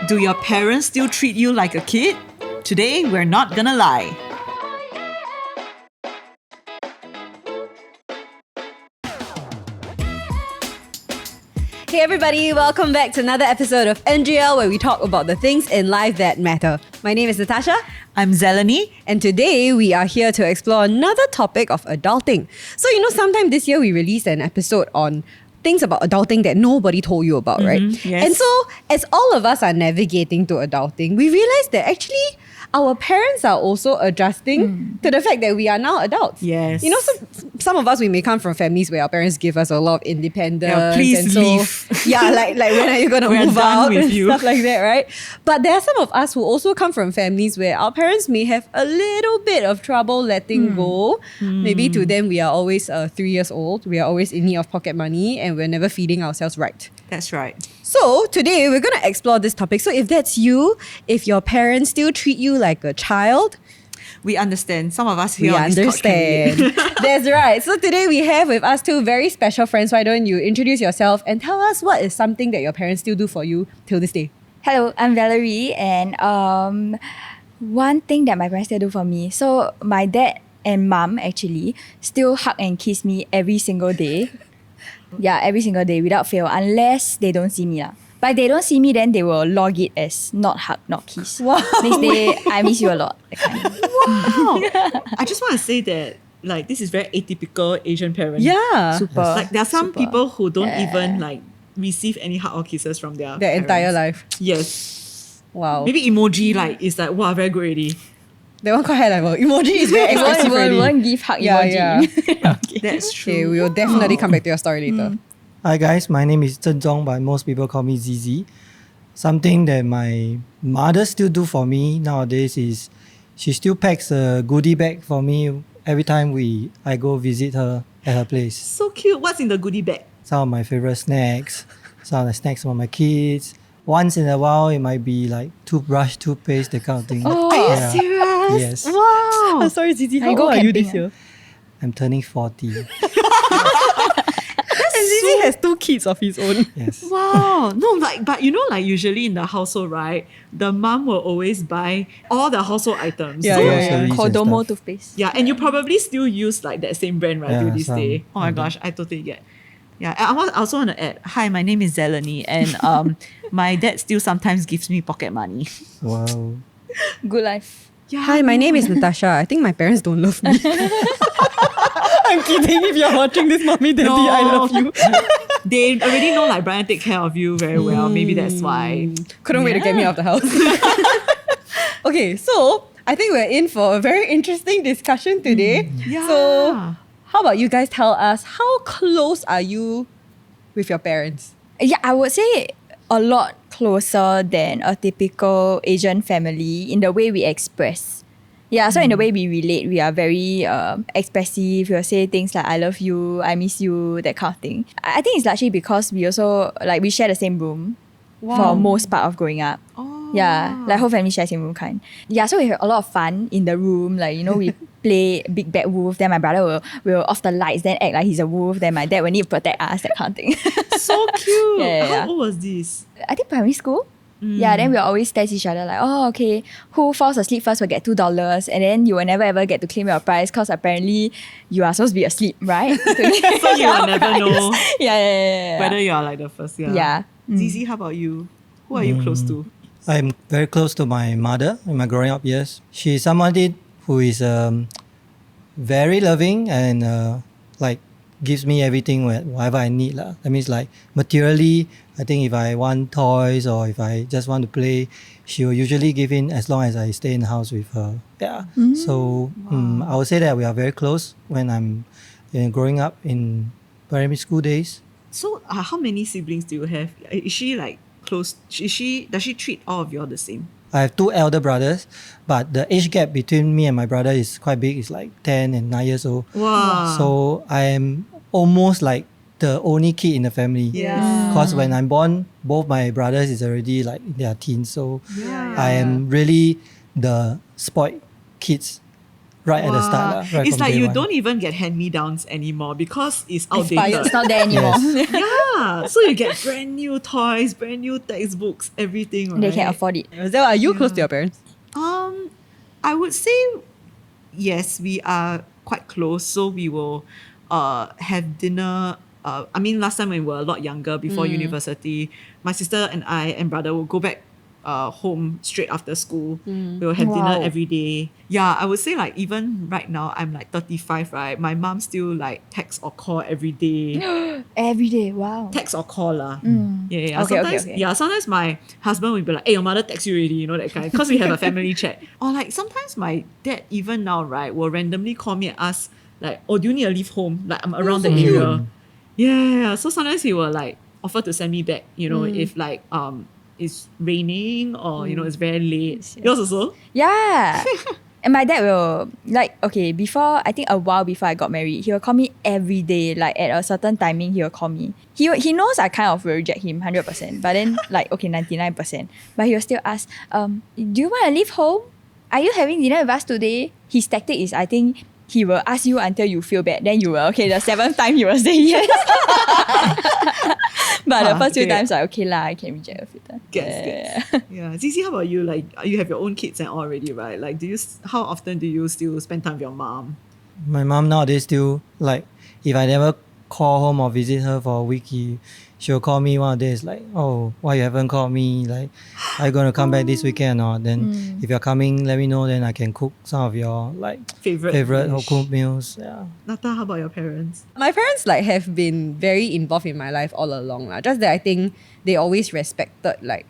Do your parents still treat you like a kid? Today, we're not gonna lie. Hey everybody, welcome back to another episode of NGL where we talk about the things in life that matter. My name is Natasha. I'm Zelanie. And today we are here to explore another topic of adulting. So sometime this year we released an episode on things about adulting that nobody told you about, right? Yes. And so as all of us are navigating to adulting, we realized that actually our parents are also adjusting to the fact that we are now adults. Yes. Some of us, we may come from families where our parents give us a lot of independence. Yeah, please and so, leave. Yeah, like when are you going to We're move done out with and you. stuff like that, right? But there are some of us who also come from families where our parents may have a little bit of trouble letting go. Maybe to them, we are always 3 years old. We are always in need of pocket money and we're never feeding ourselves right. That's right. So today we're going to explore this topic. So if that's you, if your parents still treat you like a child, We understand. Some of us here we on this pod can understand. relate. That's right. So today we have with us two very special friends. Why don't you introduce yourself and tell us what is something that your parents still do for you till this day? Hello, I'm Valerie, and one thing that my parents still do for me. So my dad and mum actually still hug and kiss me every single day. Yeah, every single day without fail, unless they don't see me lah. But if they don't see me, then they will log it as not hug, not kiss. Wow. Next day, I miss you a lot. That kind. Wow. I just want to say that this is very atypical Asian parents. Yeah. Super. Like there are some Super. people who don't Yeah. even receive any hug or kisses from their Their entire parents. life. Yes. Wow. Maybe emoji is like, wow, very good already. That one quite high level. Emoji is very expressive already. Won't give hug Yeah, emoji. yeah. That's true. Okay, we will definitely come back to your story later. Hi guys, my name is Zhen Zong, but most people call me ZZ. Something that my mother still do for me nowadays is she still packs a goodie bag for me every time I go visit her at her place. So cute. What's in the goodie bag? Some of my favorite snacks, some of the snacks for my kids. Once in a while, it might be like toothbrush, toothpaste, that kind of thing. Oh. Are you Yeah. serious? Yes. Wow. Oh, sorry, Zizi. How I go old are you camping, this year? I'm turning 40. And Zizi has two kids of his own. Yes. Wow. No, but usually in the household, right, the mom will always buy all the household items. Yeah, So- yeah, Groceries and Kodomo stuff. toothpaste. Yeah, and you probably still use that same brand, right, Yeah, till this some day. Oh my of them. gosh, I totally get. Yeah, I also want to add, hi, my name is Zelanie, and my dad still sometimes gives me pocket money. Wow. Good life. Yeah. Hi, my name is Natasha. I think my parents don't love me. I'm kidding. If you're watching this, mommy, daddy, No. I love you. They already know Brian take care of you very well. Maybe that's why. Couldn't wait to get me out of the house. Okay, so I think we're in for a very interesting discussion today. Yeah. So, how about you guys tell us, how close are you with your parents? Yeah, I would say a lot closer than a typical Asian family in the way we express. Yeah, so in the way we relate, we are very expressive. We'll say things like, I love you, I miss you, that kind of thing. I think it's largely because we also, we share the same room for most part of growing up. Oh. Yeah, whole family share same room kind. Yeah, so we have a lot of fun in the room. We play big bad wolf. Then my brother will off the lights, then act like he's a wolf. Then my dad will need to protect us, that kind of thing. So cute. Yeah. How old was this? I think primary school. Yeah, then we'll always test each other like, oh, okay, who falls asleep first will get $2. And then you will never ever get to claim your prize because apparently you are supposed to be asleep, right? So you will never know Yeah. whether you are like the first. Yeah. ZZ, how about you? Who are you close to? I'm very close to my mother in my growing up years. She's somebody who is very loving and gives me everything whatever I need. That means materially, I think if I want toys or if I just want to play, she will usually give in as long as I stay in the house with her. Yeah. So I would say that we are very close when I'm growing up in primary school days. So how many siblings do you have? Is she close? Does she treat all of you all the same? I have two elder brothers, but the age gap between me and my brother is quite big. It's 10 and 9 years old. Wow. So I am almost like the only kid in the family. Yeah. Because when I'm born, both my brothers is already in their teens. So Yeah. I am really the spoiled kids right at the start. Right It's from like day you one. don't even get hand-me-downs anymore because it's Expired. outdated. It's not there anymore. Yes. Yeah, so you get brand new toys, brand new textbooks, everything, right? They can afford it. Zel, are you close to your parents? I would say yes, we are quite close. So we will have dinner. I mean, last time when we were a lot younger, before university, my sister and I and brother will go back home straight after school. We will have dinner Wow. every day. Yeah, I would say like even right now, I'm like 35, right? My mom still like text or call every day. Every day. Wow. Text or call lah. Yeah. Okay, Sometimes, okay. yeah. Sometimes my husband will be like, "Hey, your mother text you already," you know that kind. Because we have a family chat. Or like sometimes my dad even now right will randomly call me and ask like, "Oh, do you need to leave home? Like I'm around the area." Yeah. So sometimes he will like offer to send me back. You know, if like it's raining or you know it's very late. Yours also? Yeah. And my dad will, like, okay, before, I think a while before I got married, he will call me every day. Like, at a certain timing, he will call me. He knows I kind of will reject him 100%. But then, like, okay, 99%. But he will still ask, do you want to leave home? Are you having dinner with us today? His tactic is, I think, he will ask you until you feel bad. Then you will, okay, the 7th time he will say yes. But the first few okay. times, like, okay lah, I can reject a few times. Gets. Yeah. ZZ, how about you? Like, you have your own kids and all already, right? Like, how often do you still spend time with your mom? My mom nowadays still, like, if I never call home or visit her for a week, she'll call me one of the days like, "Oh, why you haven't called me? Like, are you going to come back this weekend or not? Then if you're coming, let me know, then I can cook some of your like Favorite home dish. cooked meals." Yeah. Nata, how about your parents? My parents like have been very involved in my life all along. Just that I think they always respected like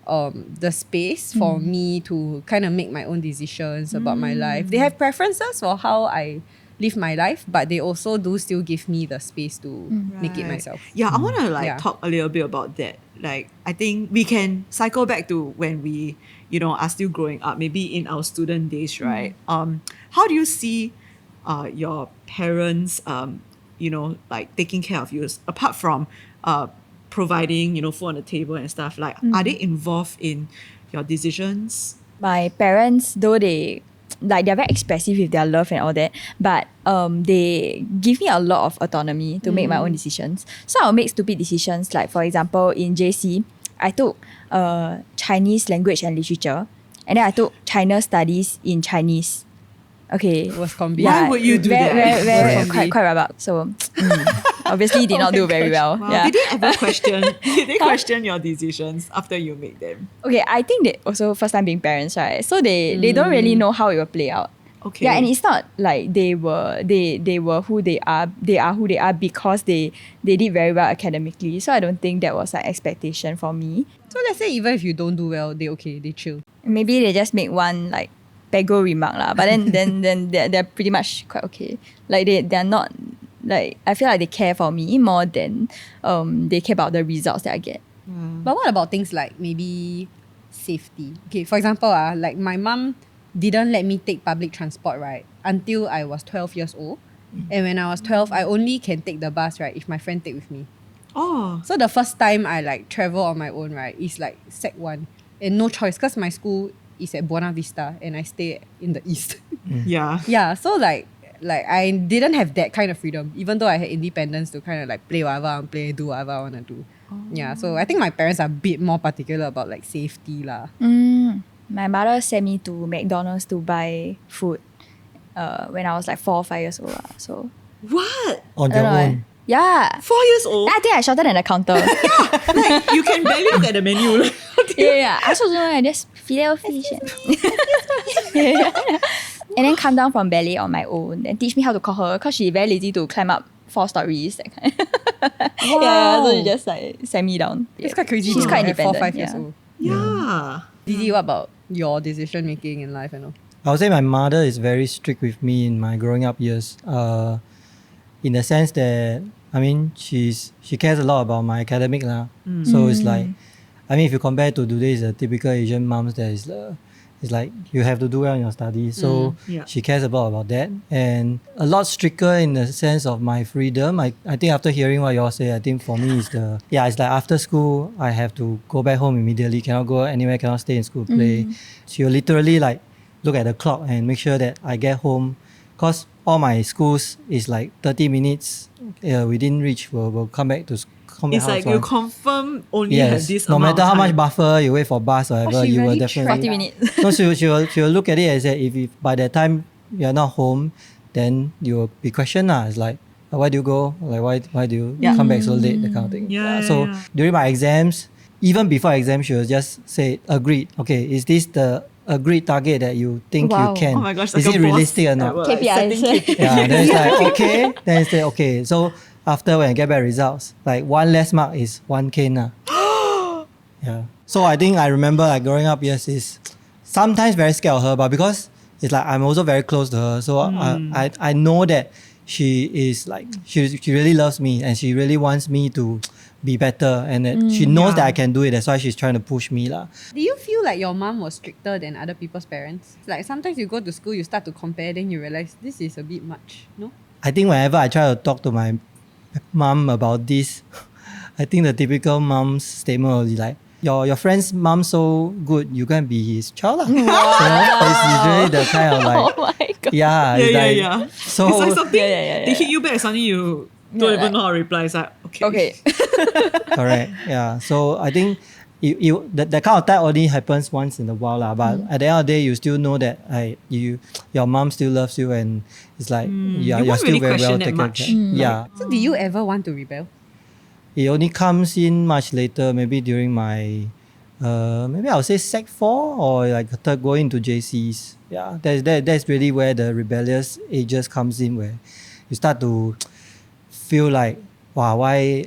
the space for me to kind of make my own decisions about my life. They have preferences for how I live my life, but they also do still give me the space to make it Right. myself. Yeah, I want to like Yeah. talk a little bit about that. Like, I think we can cycle back to when we, you know, are still growing up, maybe in our student days, right? How do you see your parents, you know, like taking care of you apart from providing, you know, food on the table and stuff? Like, are they involved in your decisions? My parents, though they're very expressive with their love and all that, but they give me a lot of autonomy to make my own decisions. So I'll make stupid decisions. Like, for example, in JC, I took Chinese language and literature, and then I took China studies in Chinese. Okay. It was combi. Why would you do that? Very, Very quite rabak. So obviously did not do very well. Wow. Yeah. Did they ever question your decisions after you make them? Okay, I think they also first time being parents, right? So they don't really know how it will play out. Okay. Yeah, and it's not like they were who they are. They are who they are because they did very well academically. So I don't think that was an expectation for me. So let's say even if you don't do well, they chill. Maybe they just make one like pego remark lah. But then they're pretty much quite okay. Like they're not like, I feel like they care for me more than they care about the results that I get. But what about things like maybe safety? Okay, for example, like my mom didn't let me take public transport, right, until I was 12 years old. And when I was 12, I only can take the bus, right, if my friend take with me. Oh, So the first time I like travel on my own, right, is like Sec 1. And no choice, because my school is at Buona Vista and I stay in the east. yeah. Yeah, so like I didn't have that kind of freedom, even though I had independence to kind of like play whatever I want to play, do whatever I want to do. Yeah, so I think my parents are a bit more particular about like safety lah. My mother sent me to McDonald's to buy food when I was like 4 or 5 years old. So What? On I your don't know, own. yeah. 4 years old? I think I shorter than the counter. Like, you can barely look at the menu. yeah. I also don't know. I just filet of fish. And then come down from ballet on my own and teach me how to call her because she's very lazy to climb up 4 stories. That kind. Yeah, so she just like send me down. It's quite crazy. She's to quite have 4 independent. 5 years yeah. old. Yeah. Didi, what about your decision making in life and all? I would say my mother is very strict with me in my growing up years. In the sense that, I mean, she cares a lot about my academic lah. So it's like, I mean, if you compare to today's typical Asian moms, that is it's like you have to do well in your studies. So Yeah. she cares about that, and a lot stricter in the sense of my freedom. I think after hearing what you all say, I think for me it's it's like after school I have to go back home immediately. Cannot go anywhere. Cannot stay in school play. She will literally like look at the clock and make sure that I get home Because all my schools is like 30 minutes. We didn't reach. We'll come back to come back It's house like you one. confirm only have Yes, this no amount matter of how much time. buffer you wait for bus or whatever, she you will really definitely. 40 minutes. No, she will look at it and say, if by that time you're not home, then you will be questioned. It's like, why do you go? Like, why do you Yeah. come back so late? That kind of thing. Yeah, So yeah. during my exams, even before exam, she will just say, agreed. Okay, is this the agreed target that you think Wow. you can? Oh my gosh, is like it a boss realistic or not? ever, like KPIs. setting KPIs. Yeah, then it's like, okay. Then it's like, okay. So after when I get back results, like one less mark is 1K na. Yeah. So I think I remember like growing up, yes, is sometimes very scared of her, but because it's like I'm also very close to her. So I know that she is like, she really loves me and she really wants me to be better and that she knows that I can do it. That's why she's trying to push me lah. Do you feel like your mom was stricter than other people's parents? Like sometimes you go to school, you start to compare, then you realize this is a bit much, no? I think whenever I try to talk to my mom about this, I think the typical mom's statement will be like, your friend's mom so good, you can be his child lah. You know? It's usually the kind of like, Oh my god. yeah, Yeah, it's yeah, like, yeah. So It's like something Yeah. they hit you back, suddenly you don't even know how to reply. It's like, okay. Okay. correct, yeah. So I think that kind of type only happens once in a while lah. But at the end of the day, you still know that your mom still loves you and it's like you're won't still really very well question that taken much. care. Yeah. So do you ever want to rebel? It only comes in much later, maybe during my, maybe I would say Sec 4 or like going to JCs. Yeah, that's really where the rebellious ages comes in, where you start to feel like, wow, why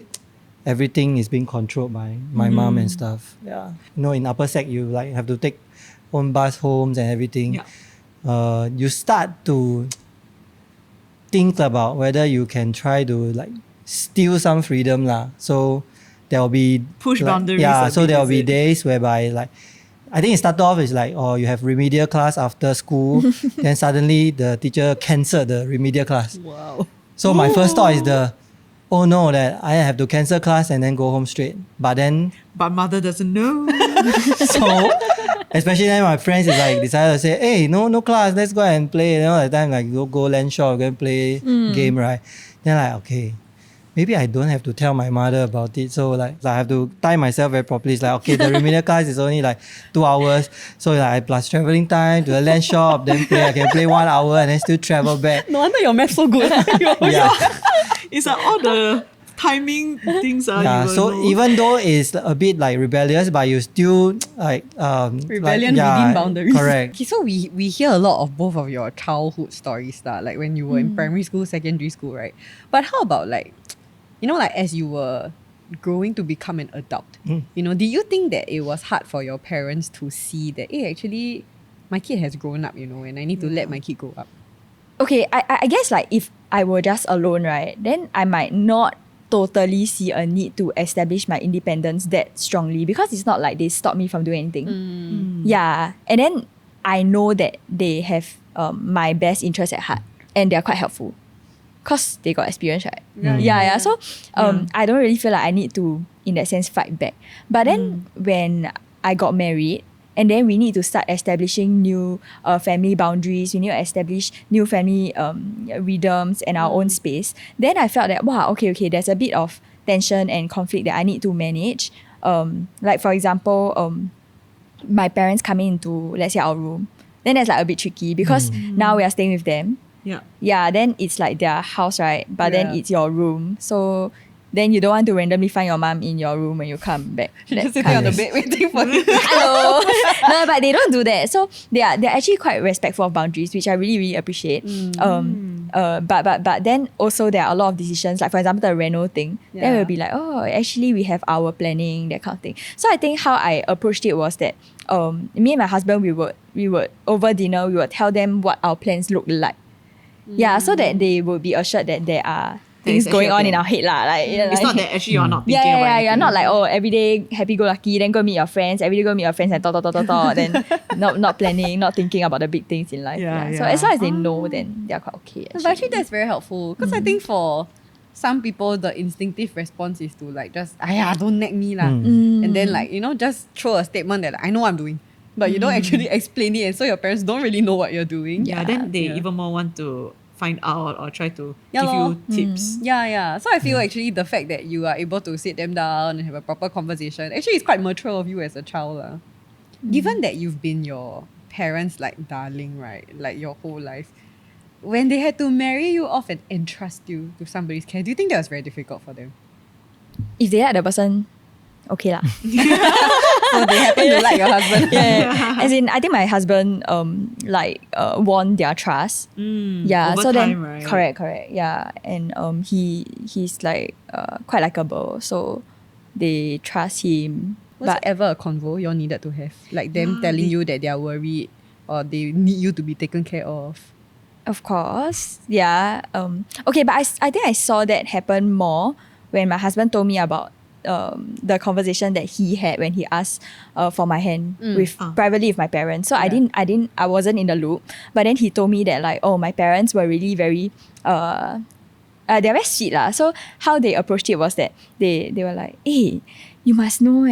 everything is being controlled by my mom and stuff. Yeah, you know, in upper sec, you like have to take own bus homes and everything. Yeah. You start to think about whether you can try to like steal some freedom lah. So there will be Push like, boundaries yeah, a so bit, there will is be it? days whereby like I think it started off is like, oh, you have remedial class after school, then suddenly the teacher cancelled the remedial class. Wow. So my first thought is oh no, that I have to cancel class and then go home straight. But then But mother doesn't know. so especially then my friends is like decided to say, hey, no class, let's go and play. You know, at the time like go land shop, go and play game, right? Then like, okay, maybe I don't have to tell my mother about it. So like I have to time myself very properly. It's like, okay, the remedial class is only like 2 hours. So like plus traveling time to the land shop, then play. I can play 1 hour and then still travel back. No wonder your math so good. Yeah. It's like all the timing things are. Yeah, you will so know. even though it's a bit like rebellious, but you still like Rebellion like, within boundaries. Correct. Okay, so we hear a lot of both of your childhood stories, like when you were in primary school, secondary school, right? But how about like, you know, like as you were growing to become an adult, you know, do you think that it was hard for your parents to see that, hey, actually, my kid has grown up, you know, and I need to let my kid grow up? Okay, I guess like if I were just alone, right, then I might not totally see a need to establish my independence that strongly because it's not like they stop me from doing anything. Yeah, and then I know that they have my best interest at heart and they're quite helpful because they got experience, right? Yeah. So I don't really feel like I need to, in that sense, fight back. But then when I got married, and then we need to start establishing new family boundaries. We need to establish new family rhythms and our own space. Then I felt that, wow, okay, there's a bit of tension and conflict that I need to manage. Like for example, my parents coming into, let's say, our room. Then that's like a bit tricky because now we are staying with them. Yeah, then it's like their house, right? But then it's your room. So then you don't want to randomly find your mom in your room when you come back. Just sitting on the bed waiting for you. Hello. No, but they don't do that. So they're actually quite respectful of boundaries, which I really, really appreciate. But then also there are a lot of decisions, like for example the reno thing. Then we'll be like, oh, actually we have our planning, that kind of thing. So I think how I approached it was that me and my husband, we would over dinner, we would tell them what our plans look like. Yeah, so that they would be assured that there are things actually going a on plan. in our head lah. Like, It's not that actually you're not thinking about yeah. You're anything. not like, oh, every day happy go lucky, then go meet your friends, every day go meet your friends and talk, then not planning, not thinking about the big things in life. So as long as they know, then they're quite okay. But actually that's very helpful because I think for some people the instinctive response is to like just don't nag me lah, and then like, you know, just throw a statement that I know what I'm doing, but you don't actually explain it, and so your parents don't really know what you're doing. Then they even more want to find out or try to Yeah give lor. you tips. Yeah. So I feel actually the fact that you are able to sit them down and have a proper conversation, actually it's quite mature of you as a child. Given that you've been your parents' like darling, right? Like your whole life. When they had to marry you off and entrust you to somebody's care, do you think that was very difficult for them? If they like the person, okay lah. So they happen to like your husband. Yeah. As in, I think my husband won their trust. Yeah. Over so time, then right? correct. Yeah. And he's like quite likable. So they trust him. Was But it ever a convo you all needed to have? Like them telling you that they are worried or they need you to be taken care of? of course, yeah. Okay, but I think I saw that happen more when my husband told me about the conversation that he had when he asked for my hand with privately with my parents. So I wasn't in the loop. But then he told me that like, oh, my parents were really very they're very sweet lah. So how they approached it was that they were like, hey, you must know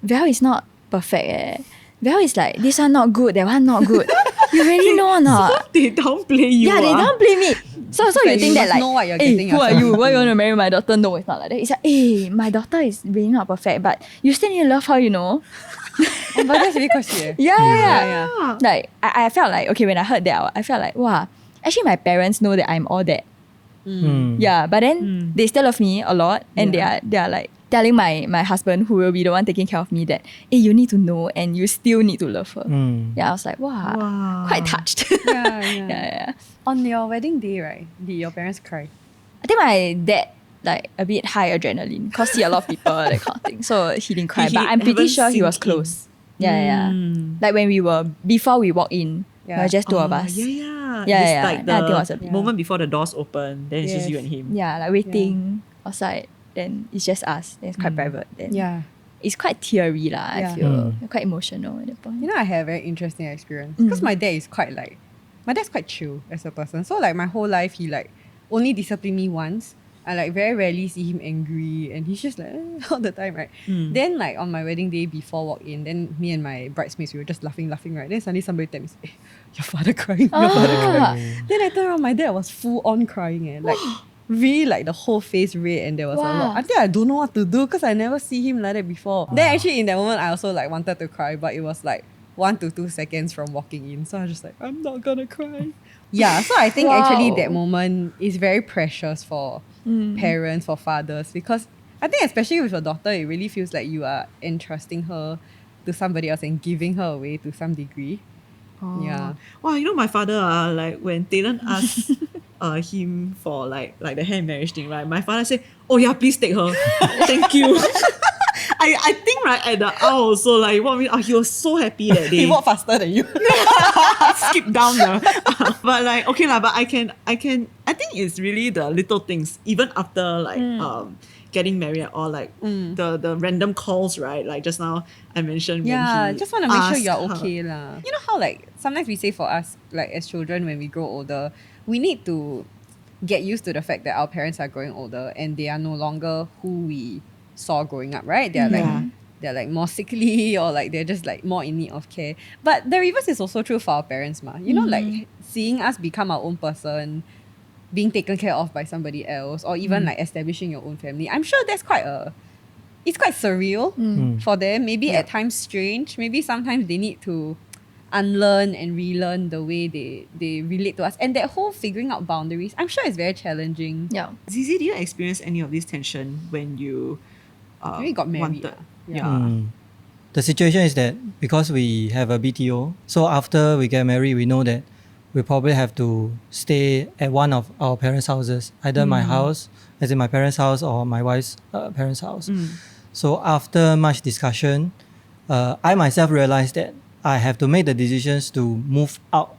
Val is not perfect Val is like, this one not good, that one not good. You really know or not? They downplay you. Yeah, they downplay me. So you think that must like, know what you're hey, getting who are yourself you? Why you into. want to marry my daughter? No, it's not like that. It's like, hey, my daughter is really not perfect, but you still need to love her, you know? But that's really quite sweet. Yeah. Like, I felt like, okay, when I heard that, I felt like, wow, actually my parents know that I'm all that. Yeah, but then they still love me a lot, and they are like telling my husband, who will be the one taking care of me, that hey, you need to know and you still need to love her. Yeah, I was like, wow. Quite touched. Yeah. On your wedding day, right? Did your parents cry? I think my dad like a bit high adrenaline because see a lot of people that kind of thing. So he didn't cry, He but I'm pretty haven't sure he was sink in. close. Yeah. Like when before we walked in, there were just two of us. Yeah. Yeah, It's yeah. like Then I think it was a the moment before the doors open, then it's just you and him. Yeah, like waiting outside. Then it's just us. Then it's quite private. Then it's quite teary lah. I feel quite emotional at that point. You know, I had a very interesting experience because my dad is my dad's quite chill as a person. So like my whole life, he like only disciplined me once. I like very rarely see him angry, and he's just like all the time, right? Then like on my wedding day before walk in, then me and my bridesmaids, we were just laughing, right? Then suddenly somebody tells me, hey, your father crying, your father crying. Then I turned around, my dad was full on crying, like really like the whole face red, and there was a lot. I think I don't know what to do because I never see him like that before. Then actually in that moment, I also like wanted to cry, but it was like 1 to 2 seconds from walking in. So I was just like, I'm not gonna cry. Yeah, so I think actually that moment is very precious for parents, for fathers, because I think especially with your daughter, it really feels like you are entrusting her to somebody else and giving her away to some degree. Yeah. Wow, you know my father, like when Talon asked him for like the hand marriage thing, right? My father said, oh yeah, please take her. Thank you. I think right at the aisle also, like he was so happy that day. He walked faster than you. Skip down but like okay lah, but I think it's really the little things, even after like getting married or like the random calls, right? Like just now I mentioned when he just want to make sure asked you're her. okay lah. You know how like sometimes we say for us, like as children, when we grow older, we need to get used to the fact that our parents are growing older and they are no longer who we saw growing up, right? They're like more sickly, or like they're just like more in need of care. But the reverse is also true for our parents, ma. You know, like seeing us become our own person, being taken care of by somebody else, or even like establishing your own family. I'm sure that's it's quite surreal for them. Maybe at times strange. Maybe sometimes they need to unlearn and relearn the way they relate to us. And that whole figuring out boundaries, I'm sure it's very challenging. Yeah. ZZ, do you experience any of this tension when you Maybe got married. wanted? The situation is that because we have a BTO, so after we get married, we know that we probably have to stay at one of our parents' houses, either my house, as in my parents' house, or my wife's parents' house. So after much discussion, I myself realized that I have to make the decisions to move out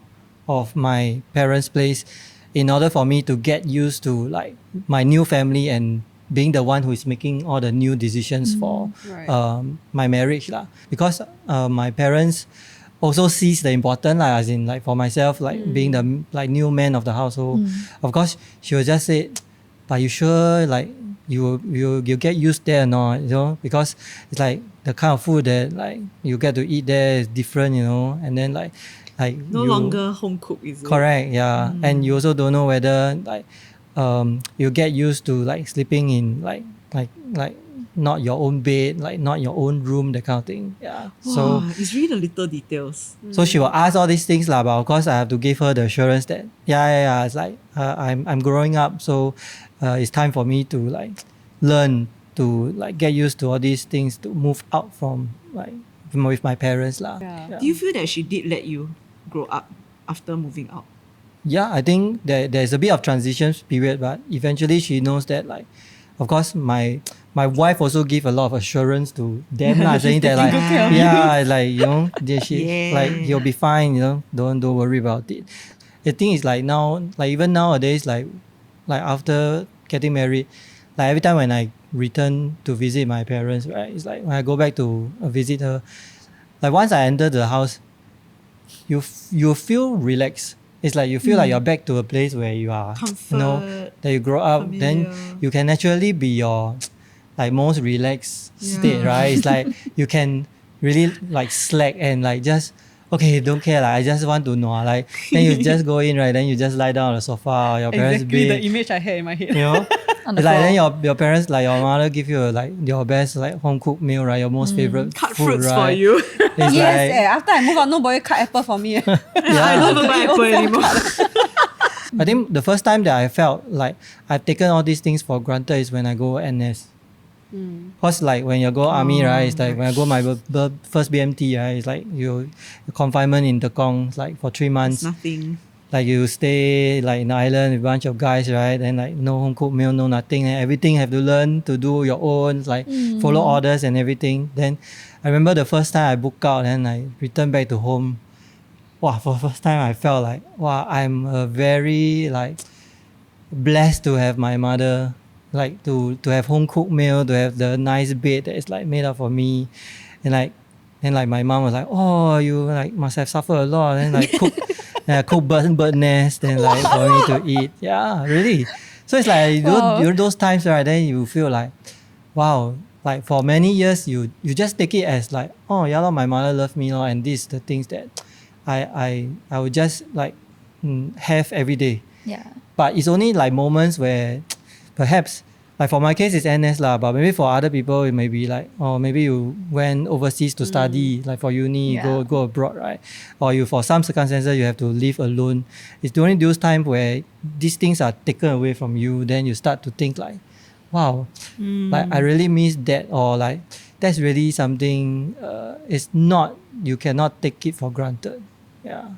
of my parents' place in order for me to get used to like my new family and being the one who is making all the new decisions for my marriage lah. Because my parents also sees the important as in like for myself, like being the like new man of the household. Of course, she will just say, "But you sure like you get used there or not? You know, because it's like the kind of food that like you get to eat there is different, you know." And then like like No longer home cook, is it? correct, yeah. And you also don't know whether like you get used to like sleeping in like not your own bed, like not your own room, that kind of thing. Yeah. Wow, it's really the little details. So she will ask all these things lah, but of course I have to give her the assurance that yeah. It's like I'm growing up, so it's time for me to like learn to like get used to all these things, to move out from like with my parents lah. Yeah. Do you feel that she did let you grow up after moving out? Yeah, I think there's a bit of transition period, but eventually she knows that like, of course my wife also give a lot of assurance to them lah, saying that like yeah, like you know, like you'll be fine, you know, don't worry about it. The thing is like now, like even nowadays, like after getting married, like every time when I return to visit my parents, right, it's like when I go back to visit her, like once I enter the house, you feel relaxed. It's like you feel like you're back to a place where you are, Comfort, you know, that you grow up, then familiar. you can naturally be your like most relaxed state, right? It's like you can really like slack and like just okay, don't care, like I just want to know, like then you just go in, right? Then you just lie down on the sofa or your parents' Exactly the bed, image I had in my head. you know. On the It's like then floor. your parents, like your mother give you like your best like home cooked meal, right? Your most favorite Cut food, fruits right? for you. It's Yes, after I move on, nobody cut apple for me. I don't even buy apple anymore. I think the first time that I felt like I've taken all these things for granted is when I go NS. Because like when you go army, right, it's like when I go my first BMT, right, it's like you confinement in Tekong, it's like for 3 It's months. nothing. Like you stay like in the island with a bunch of guys, right? And like no home cooked meal, no nothing. And everything have to learn to do your own, like follow orders and everything. Then I remember the first time I booked out and I returned back to home. Wow, for the first time I felt like, wow, I'm a very like blessed to have my mother, like to have home cooked meal, to have the nice bed that is like made up for me. And like my mom was like, oh, you like must have suffered a lot, and like cook bird nest and like for me to eat. Yeah, really. So it's like during those times, right, then you feel like, wow, like for many years you just take it as like, oh yeah, my mother loved me, and these the things that I would just like have every day. Yeah. But it's only like moments where perhaps, like for my case it's NS lah, but maybe for other people it may be like, oh, maybe you went overseas to study, like for uni, Yeah. go abroad, right? Or you, for some circumstances, you have to live alone. It's during those times where these things are taken away from you, then you start to think like, wow, like I really miss that, or like that's really something, it's not, you cannot take it for granted. Yeah.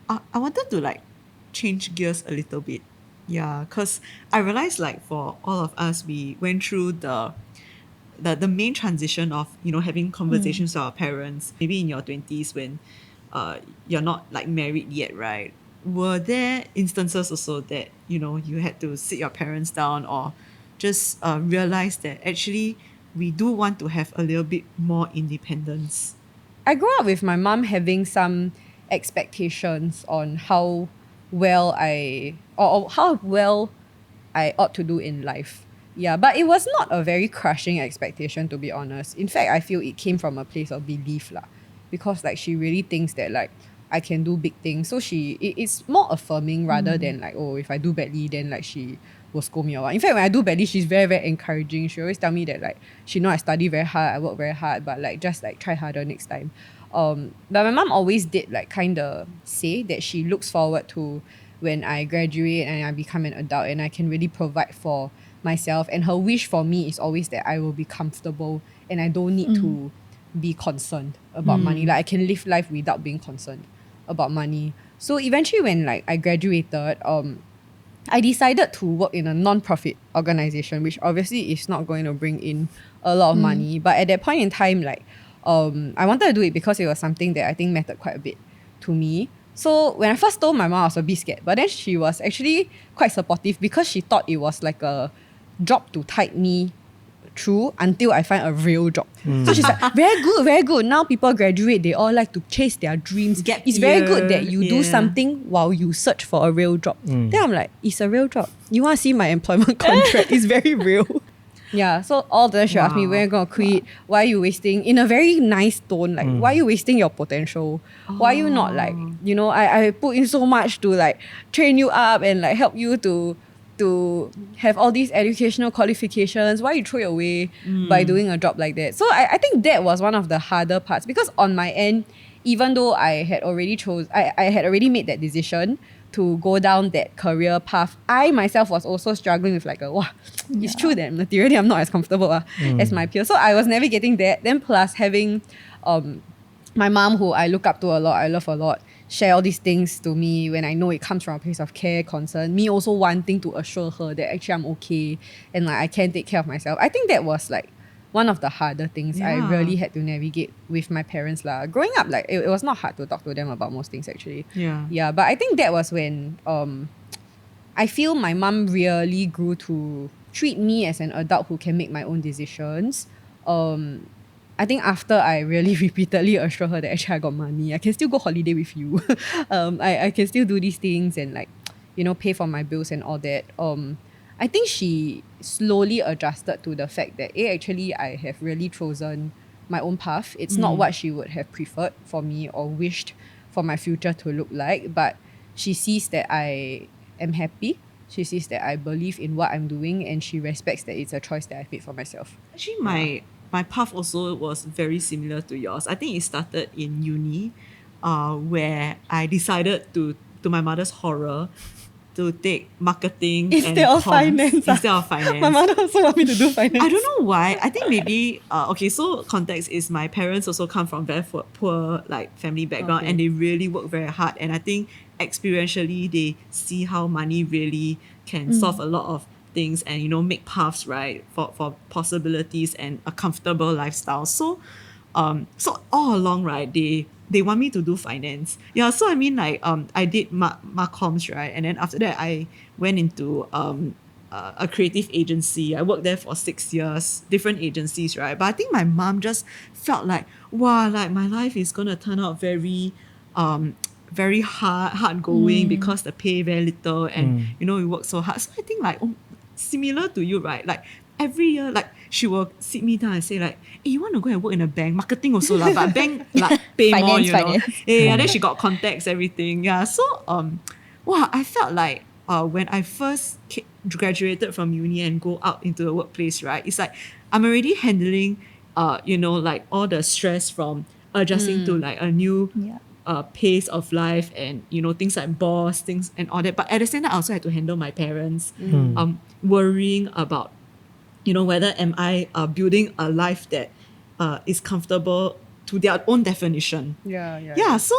I wanted to like change gears a little bit. Yeah, because I realized like for all of us, we went through the main transition of, you know, having conversations with our parents, maybe in your 20s when you're not like married yet, right? Were there instances also that, you know, you had to sit your parents down or just realize that actually we do want to have a little bit more independence? I grew up with my mom having some expectations on how well or how well I ought to do in life. Yeah, but it was not a very crushing expectation, to be honest. In fact, I feel it came from a place of belief lah, because like she really thinks that like I can do big things. So it's more affirming rather than like, oh, if I do badly, then like she will scold me or what. In fact, when I do badly, she's very, very encouraging. She always tell me that like she know I study very hard, I work very hard, but like just like try harder next time. But my mom always did like kind of say that she looks forward to when I graduate and I become an adult and I can really provide for myself. And her wish for me is always that I will be comfortable and I don't need to be concerned about money. Like I can live life without being concerned about money. So eventually when like I graduated, I decided to work in a non-profit organization, which obviously is not going to bring in a lot of money. But at that point in time, like I wanted to do it because it was something that I think mattered quite a bit to me. So when I first told my mom, I was a bit scared. But then she was actually quite supportive because she thought it was like a job to tide me through until I find a real job. So she's like, very good. Now people graduate, they all like to chase their dreams. It's very good that you do something while you search for a real job. Then I'm like, it's a real job. You want to see my employment contract? It's very real. Yeah, so all the she asked me, Wow. when are you gonna quit? Why are you wasting, in a very nice tone, like, why are you wasting your potential? Why are you not like, I put in so much to like train you up and like help you to have all these educational qualifications. Why you throw it away by doing a job like that? So I think that was one of the harder parts, because on my end, even though I had already made that decision to go down that career path, I myself was also struggling with like it's true that materially I'm not as comfortable as my peers. So I was navigating that. Then plus having my mom, who I look up to a lot, I love a lot, share all these things to me when I know it comes from a place of care, concern, me also wanting to assure her that actually I'm okay and like I can take care of myself. I think that was like one of the harder things I Yeah. really had to navigate with my parents lah. Growing up, like it was not hard to talk to them about most things actually. Yeah. But I think that was when I feel my mom really grew to treat me as an adult who can make my own decisions. I think after I really repeatedly assure her that actually I got money, I can still go holiday with you. I can still do these things and like, pay for my bills and all that. I think she slowly adjusted to the fact that actually I have really chosen my own path. It's not what she would have preferred for me or wished for my future to look like, but she sees that I am happy. She sees that I believe in what I'm doing, and she respects that it's a choice that I've made for myself. Actually, my path also was very similar to yours. I think it started in uni, where I decided to my mother's horror, to take marketing Instead and of comms finance. instead of finance. My mother also want me to do finance. I don't know why. I think maybe okay. So context is my parents also come from very poor like family background, Okay. and they really work very hard. And I think experientially they see how money really can solve a lot of things and make paths right for possibilities and a comfortable lifestyle. So all along right they want me to do finance. Yeah, so I mean like I did comms, right, and then after that I went into a creative agency. I worked there for 6 years, different agencies, right? But I think my mom just felt like, wow, like my life is gonna turn out very hard going because the pay very little and we work so hard. So I think like similar to you, right? Like every year, like she will sit me down and say like, hey, you want to go and work in a bank? Marketing also lah, but bank like pay more, Finance. Yeah, then she got contacts, everything. Yeah. So wow, I felt like when I first graduated from uni and go out into the workplace, right? It's like I'm already handling like all the stress from adjusting to like a new pace of life and things like boss things and all that, but at the same time I also had to handle my parents, worrying about whether am I building a life that is comfortable to their own definition. Yeah. So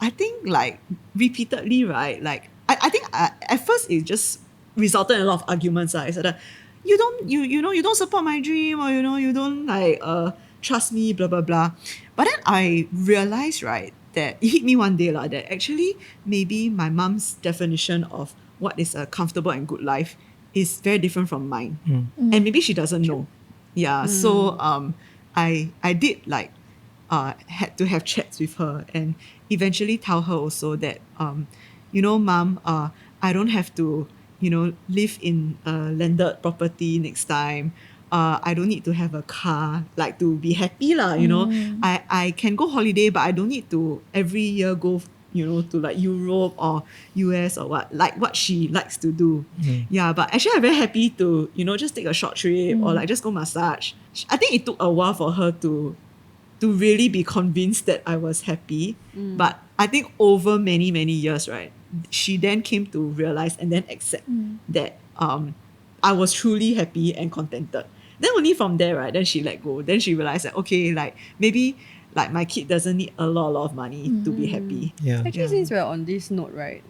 I think like repeatedly, right, like I think at first it just resulted in a lot of arguments. It's like you don't support my dream, or you don't like trust me, blah blah blah. But then I realized, right, that it hit me one day that actually maybe my mom's definition of what is a comfortable and good life is very different from mine, and maybe she doesn't know. Yeah, so I did like had to have chats with her and eventually tell her also that mom, I don't have to live in a landed property next time. I don't need to have a car like to be happy lah. I can go holiday, but I don't need to every year go to like Europe or US or what she likes to do. Yeah, but actually I'm very happy to just take a short trip or like just go massage. I think it took a while for her to really be convinced that I was happy, but I think over many years, right, she then came to realize and then accept that I was truly happy and contented. Then only from there, right, then she let go. Then she realized that okay, like maybe like my kid doesn't need a lot of money to be happy. Yeah. Actually, since we're on this note, right,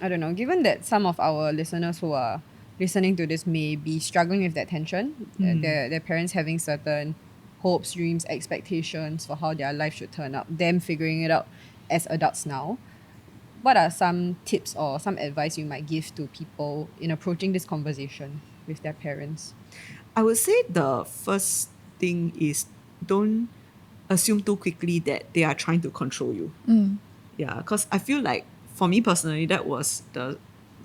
I don't know, given that some of our listeners who are listening to this may be struggling with that tension, their parents having certain hopes, dreams, expectations for how their life should turn out, them figuring it out as adults now, what are some tips or some advice you might give to people in approaching this conversation with their parents? I would say the first thing is don't assume too quickly that they are trying to control you. Yeah, because I feel like for me personally, that was the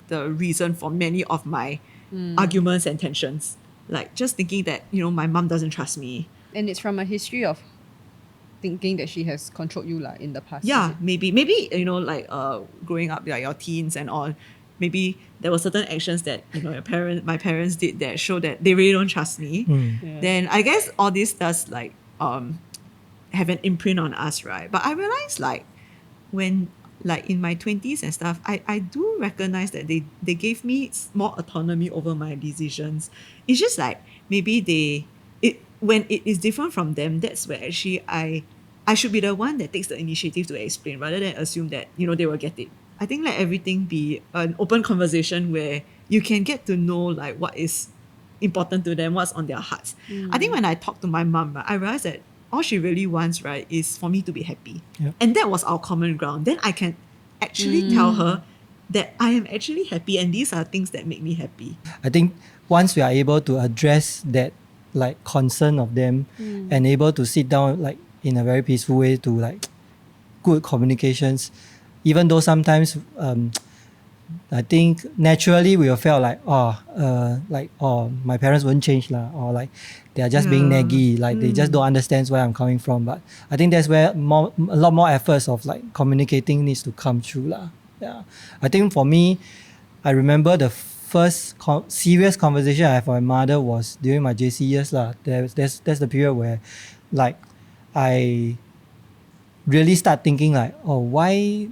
reason for many of my arguments and tensions. like just thinking that, my mom doesn't trust me. And it's from a history of thinking that she has controlled you in the past. Yeah, is it? maybe like growing up, like your teens and all, maybe there were certain actions that my parents did that show that they really don't trust me. Yeah. Then I guess all this does like have an imprint on us, right? But I realized like when like in my 20s and stuff, I do recognize that they gave me more autonomy over my decisions. It's just like maybe when it is different from them, that's where actually I should be the one that takes the initiative to explain rather than assume that they will get it. I think let everything be an open conversation where you can get to know like what is important to them, what's on their hearts. I think when I talked to my mom, I realized that all she really wants, right, is for me to be happy. Yep. And that was our common ground. Then I can actually tell her that I am actually happy and these are things that make me happy. I think once we are able to address that like concern of them and able to sit down like in a very peaceful way to like good communications, even though sometimes I think naturally we will feel like my parents won't change lah, or like they are just being naggy, like they just don't understand where I'm coming from. But I think that's where a lot more efforts of like communicating needs to come through lah. Yeah, I think for me, I remember the first serious conversation I had with my mother was during my JC years lah. That's the period where like I really start thinking like, oh, why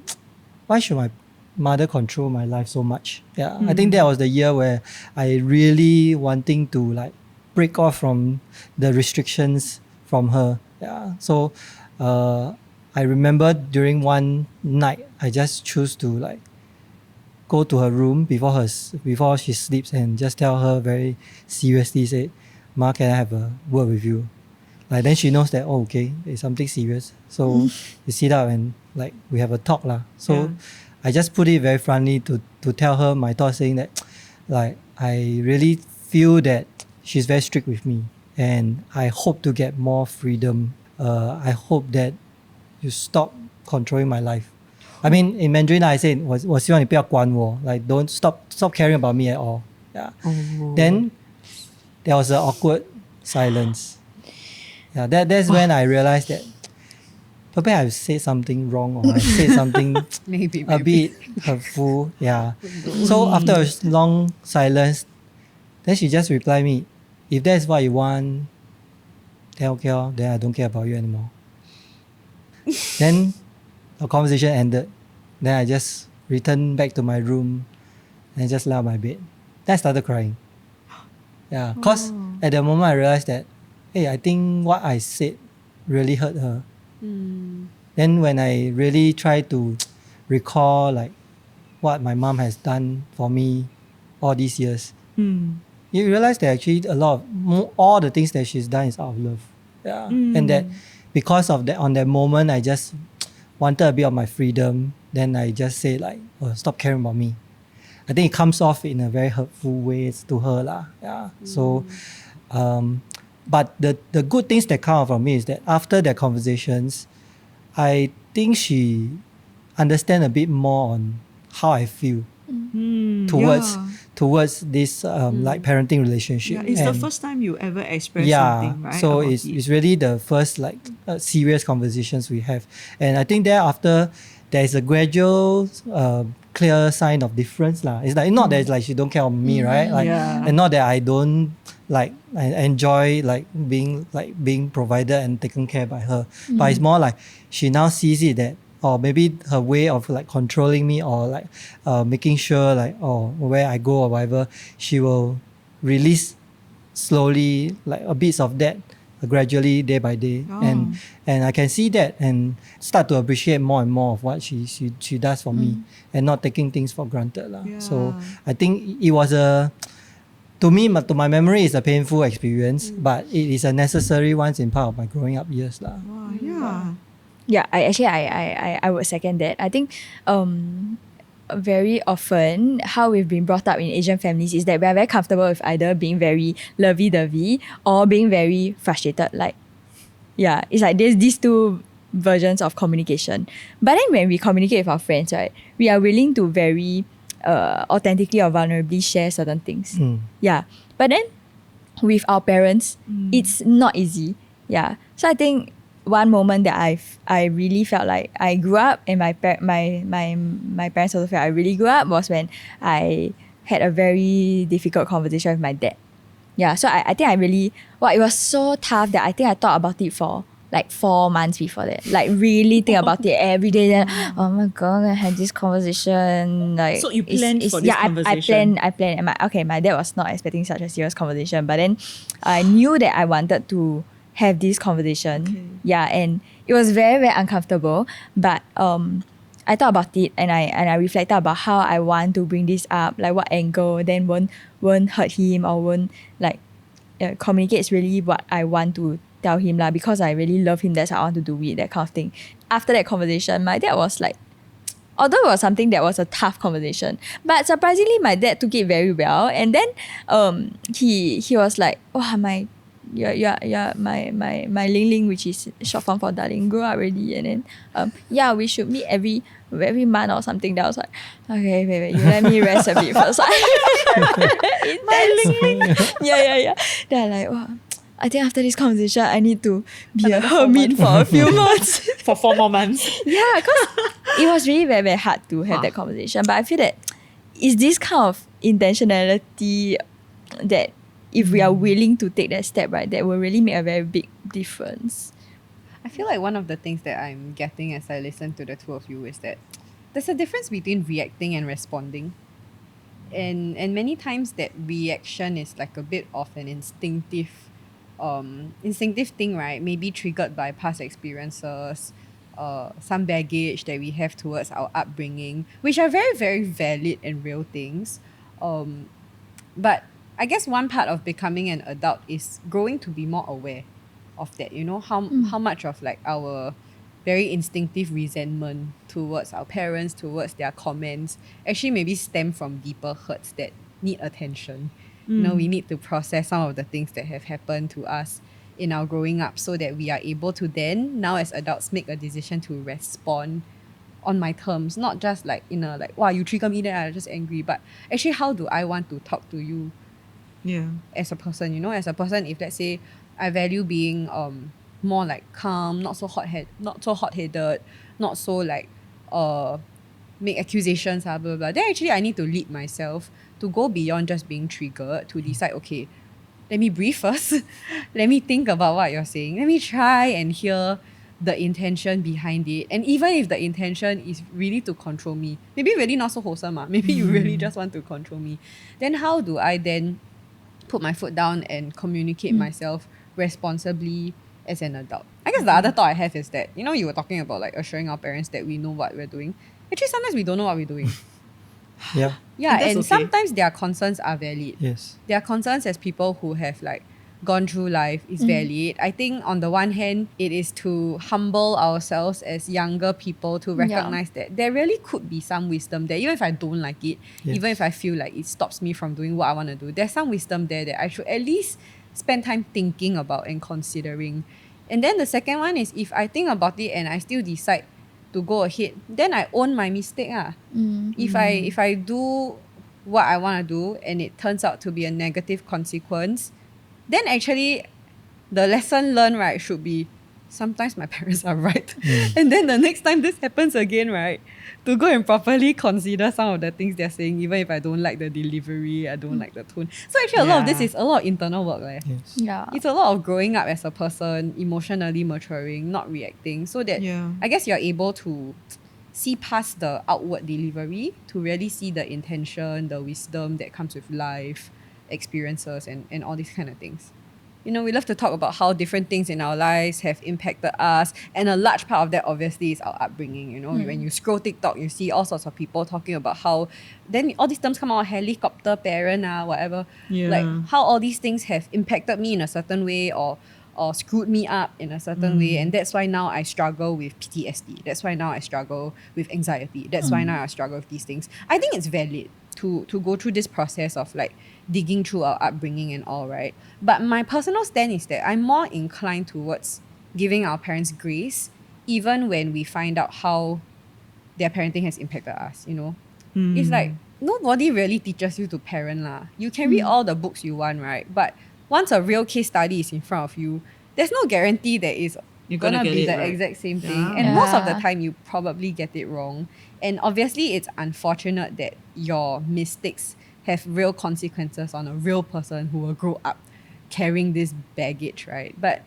should my mother control my life so much? Yeah, I think that was the year where I really wanting to like break off from the restrictions from her. Yeah, so I remember during one night I just choose to like go to her room before she sleeps and just tell her very seriously, say, "Ma, can I have a word with you?" Like then she knows that, oh, okay, it's something serious. So we sit down and like we have a talk lah. So I just put it very frankly to tell her my thoughts, saying that like I really feel that she's very strict with me and I hope to get more freedom. I hope that you stop controlling my life. I mean, in Mandarin I said 我希望你不要管我, like don't stop caring about me at all. Yeah. Then there was an awkward silence. Yeah, that's when I realized that probably I've said something wrong or I said something maybe a bit hurtful. Yeah. So after a long silence, then she just replied me, "If that's what you want, then okay, then I don't care about you anymore." Then the conversation ended. Then I just returned back to my room and just lay on my bed. Then I started crying. Yeah, because at the moment I realized that, hey, I think what I said really hurt her. Then when I really try to recall like what my mom has done for me all these years, you realize that actually all the things that she's done is out of love. Yeah, and that because of that, on that moment, I just wanted a bit of my freedom. Then I just say like, oh, stop caring about me. I think it comes off in a very hurtful way to her lah. Yeah. So, but the good things that come out from me is that after their conversations, I think she understand a bit more on how I feel towards this like parenting relationship. Yeah, it's the first time you ever expressed something, right? So it's really the first like serious conversations we have, and I think thereafter there is a gradual clear sign of difference lah. It's like not that it's like she don't care about me, right? Like, and not that I don't like I enjoy like being provided and taken care by her, but it's more like she now sees it that, or maybe her way of like controlling me or like making sure like, oh, where I go or whatever, she will release slowly like a bit of that gradually day by day. And I can see that and start to appreciate more and more of what she does for me and not taking things for granted lah. So I think it was to my memory, it's a painful experience, but it is a necessary one in part of my growing up years lah. Wow, yeah. Yeah, I would second that. I think very often how we've been brought up in Asian families is that we are very comfortable with either being very lovey-dovey or being very frustrated. Like, yeah, it's like there's these two versions of communication. But then when we communicate with our friends, right, we are willing to very authentically or vulnerably share certain things. Yeah, but then with our parents, it's not easy. Yeah. So I think one moment that I really felt like I grew up, and my parents also felt I really grew up, was when I had a very difficult conversation with my dad. Yeah, so I think I really, it was so tough that I think I thought about it for like 4 months before that. Like really think about it every day. Then, oh my God, I had this conversation. Like, So you planned for this conversation? conversation? I planned. And my dad was not expecting such a serious conversation. But then I knew that I wanted to have this conversation. Okay. Yeah, and it was very, very uncomfortable. But I thought about it, and I reflected about how I want to bring this up, like what angle, then won't hurt him, or won't like communicates really what I want to tell him lah, because I really love him, that's how I want to do it, that kind of thing. After that conversation, my dad was like, although it was something that was a tough conversation, but surprisingly my dad took it very well. And then he was like, oh my, yeah, my Ling Ling, which is short form for darling, grew up already. And then we should meet every month or something. That I was like, okay, wait, you let me rest a bit first. My Ling Ling. Yeah. Then I'm like, wow, I think after this conversation I need to be a hermit for a few months. For 4 more months. Yeah, because it was really very, very hard to have that conversation. But I feel that it's this kind of intentionality that if we are willing to take that step, right, that will really make a very big difference. I feel like one of the things that I'm getting as I listen to the two of you is that there's a difference between reacting and responding. And many times that reaction is like a bit of an instinctive thing, right? Maybe triggered by past experiences, some baggage that we have towards our upbringing, which are very, very valid and real things. But I guess one part of becoming an adult is growing to be more aware of that, how much of like our very instinctive resentment towards our parents, towards their comments, actually maybe stem from deeper hurts that need attention. We need to process some of the things that have happened to us in our growing up, so that we are able to then, now as adults, make a decision to respond on my terms, not just like in a like, wow, you trigger me, then I'm just angry, but actually how do I want to talk to you as a person, as a person, if let's say I value being more like calm, not so hot-headed, not so like make accusations, blah, blah, blah. Then actually I need to lead myself to go beyond just being triggered, to decide, okay, let me breathe first. Let me think about what you're saying. Let me try and hear the intention behind it. And even if the intention is really to control me, maybe really not so wholesome, maybe you really just want to control me, then how do I then put my foot down and communicate myself responsibly as an adult? I guess the other thought I have is that, you were talking about like assuring our parents that we know what we're doing. Actually, sometimes we don't know what we're doing. Yeah. Yeah, And and that's okay. sometimes their concerns are valid. Yes. Their concerns as people who have like gone through life is valid. I think on the one hand, it is to humble ourselves as younger people to recognize that there really could be some wisdom there, even if I don't like it, Yes. even if I feel like it stops me from doing what I want to do. There's some wisdom there that I should at least spend time thinking about and considering. And then the second one is, if I think about it and I still decide to go ahead, then I own my mistake. If I do what I want to do and it turns out to be a negative consequence, then actually the lesson learned, right, should be sometimes my parents are right. And then the next time this happens again, right, to go and properly consider some of the things they're saying, even if I don't like the delivery, I don't like the tone. So actually a lot of this is a lot of internal work. Yes. Yeah. It's a lot of growing up as a person, emotionally maturing, not reacting, so that I guess you're able to see past the outward delivery to really see the intention, the wisdom that comes with life, experiences, and all these kind of things. We love to talk about how different things in our lives have impacted us, and a large part of that obviously is our upbringing. When you scroll TikTok, you see all sorts of people talking about how, then all these terms come out, helicopter parent, whatever. Like how all these things have impacted me in a certain way, or screwed me up in a certain way, and that's why now I struggle with PTSD. That's why now I struggle with anxiety. That's why now I struggle with these things. I think it's valid to go through this process of like digging through our upbringing and all, right? But my personal stand is that I'm more inclined towards giving our parents grace, even when we find out how their parenting has impacted us. It's like nobody really teaches you to parent lah. You can read all the books you want, right? But once a real case study is in front of you, there's no guarantee that it's You're gonna gonna get be it the right. exact same thing. Yeah. And most of the Yeah. time you probably get it wrong. And obviously it's unfortunate that your mistakes have real consequences on a real person who will grow up carrying this baggage, right? But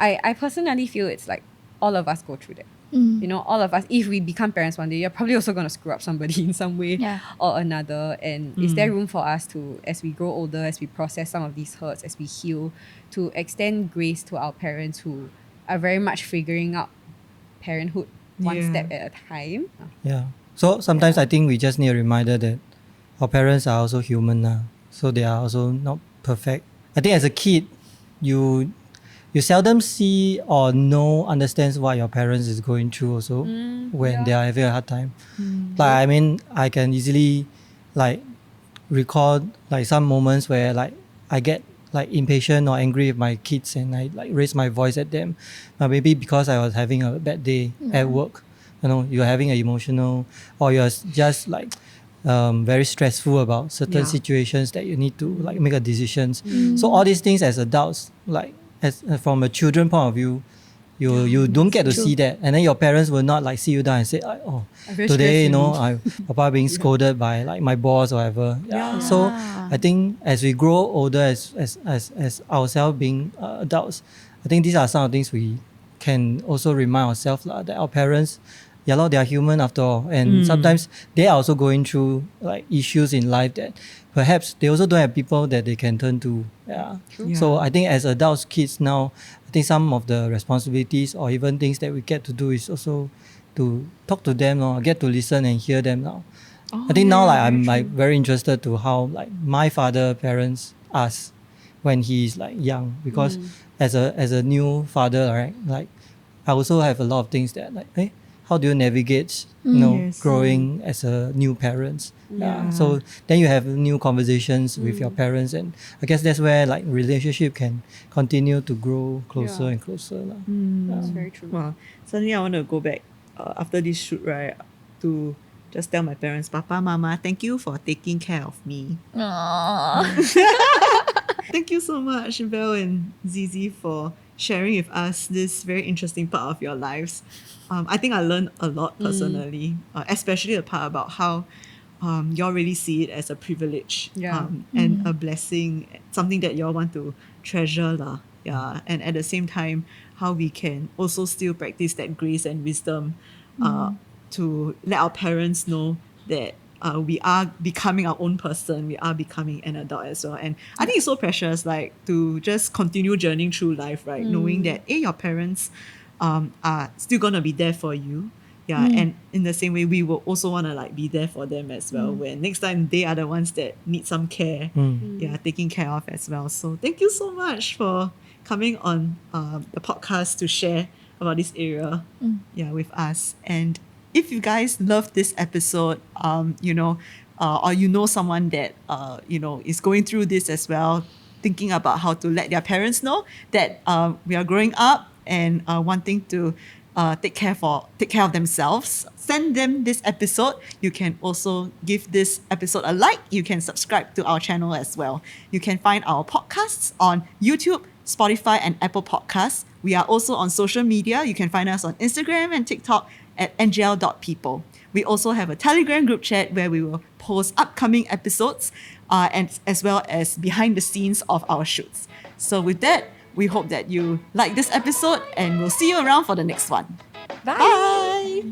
I personally feel it's like all of us go through that. You know, all of us, if we become parents one day, you're probably also going to screw up somebody in some way Yeah. or another. And is there room for us to, as we grow older, as we process some of these hurts, as we heal, to extend grace to our parents who are very much figuring out parenthood one Yeah. step at a time? Yeah. So sometimes I think we just need a reminder that our parents are also human now. So they are also not perfect. I think as a kid, you seldom see or understands what your parents is going through also when they are having a hard time. Like I mean, I can easily like recall like some moments where like I get like impatient or angry with my kids and I like raise my voice at them. Maybe because I was having a bad day at work. You know, you're having an emotional or you're just like very stressful about certain Yeah. situations that you need to like make a decisions. So all these things as adults, like as from a children point of view, you don't get to see that, and then your parents will not like sit you down and say, oh, I very today stressed, Papa being scolded by like my boss or whatever. Yeah. So I think as we grow older, as ourselves being adults, I think these are some of the things we can also remind ourselves that our parents, they are human after all, and sometimes they are also going through like issues in life that perhaps they also don't have people that they can turn to. Yeah. True. So Yeah. I think as adults, kids now, I think some of the responsibilities or even things that we get to do is also to talk to them or get to listen and hear them now. I think now like I'm like very interested to how like my father parents us when he's like young, because as a new father, right, like I also have a lot of things that like how do you navigate Yes. growing as a new parents. Yeah. So then you have new conversations with your parents, and I guess that's where like relationship can continue to grow closer and closer lah. That's very true. Wow. Suddenly I want to go back after this shoot, right, to just tell my parents, Papa, Mama, thank you for taking care of me. Thank you so much, Val and ZZ, for sharing with us this very interesting part of your lives. I think I learned a lot personally, especially the part about how y'all really see it as a privilege and a blessing, something that y'all want to treasure. Yeah. And at the same time, how we can also still practice that grace and wisdom to let our parents know that we are becoming our own person, we are becoming an adult as well. And I think it's so precious, like to just continue journeying through life, right? Knowing that your parents are still gonna be there for you. Yeah, and in the same way, we will also want to like be there for them as well. When next time they are the ones that need some care, taking care of as well. So thank you so much for coming on the podcast to share about this area, with us. And if you guys love this episode, or you know someone that is going through this as well, thinking about how to let their parents know that we are growing up and wanting to take care of themselves, send them this episode. You can also give this episode a like. You can subscribe to our channel as well. You can find our podcasts on YouTube, Spotify, and Apple Podcasts. We are also on social media. You can find us on Instagram and TikTok at ngl.people. We also have a Telegram group chat where we will post upcoming episodes and as well as behind the scenes of our shoots. So with that, we hope that you like this episode and we'll see you around for the next one. Bye.